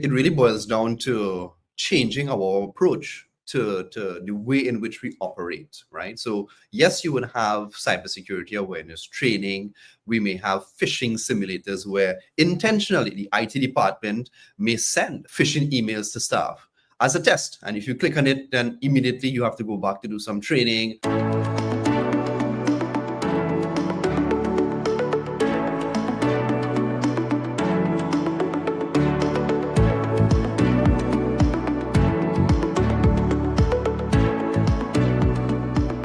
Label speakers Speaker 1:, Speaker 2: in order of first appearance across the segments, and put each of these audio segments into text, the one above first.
Speaker 1: It really boils down to changing our approach to the way in which we operate, right? So yes, you would have cybersecurity awareness training. We may have phishing simulators where intentionally the IT department may send phishing emails to staff as a test. And if you click on it, then immediately you have to go back to do some training.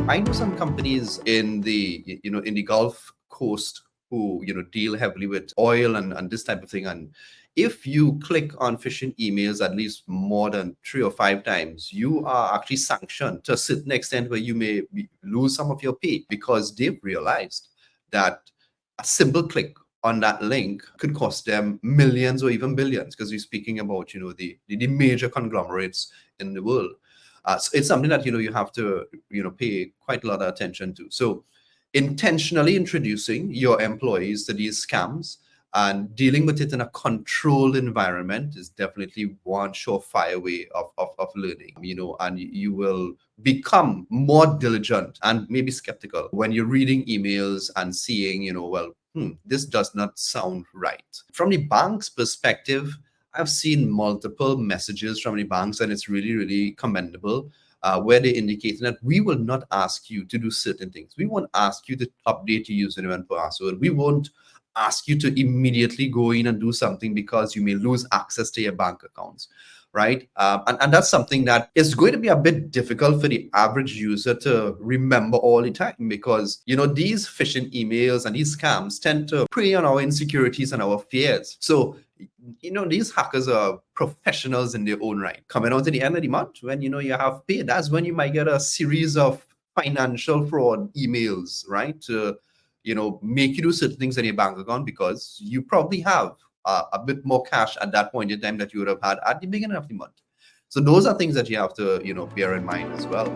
Speaker 1: I know some companies in the Gulf Coast who deal heavily with oil and this type of thing. And if you click on phishing emails at least more than 3 or 5 times, you are actually sanctioned to a certain extent where you may lose some of your pay because they've realized that a simple click on that link could cost them millions or even billions, because we're speaking about the major conglomerates in the world. So it's something that you have to pay quite a lot of attention to. So intentionally introducing your employees to these scams and dealing with it in a controlled environment is definitely one surefire way of learning, and you will become more diligent and maybe skeptical when you're reading emails and seeing, this does not sound right. From the bank's perspective, I've seen multiple messages from the banks, and it's really, really commendable, where they indicating that we will not ask you to do certain things. We won't ask you to update your username and password. We won't ask you to immediately go in and do something because you may lose access to your bank accounts, right? And that's something that is going to be a bit difficult for the average user to remember all the time, because these phishing emails and these scams tend to prey on our insecurities and our fears. So these hackers are professionals in their own right. Coming out at the end of the month, when you have paid, that's when you might get a series of financial fraud emails, right? To make you do certain things in your bank account because you probably have a bit more cash at that point in time that you would have had at the beginning of the month. So those are things that you have to bear in mind as well.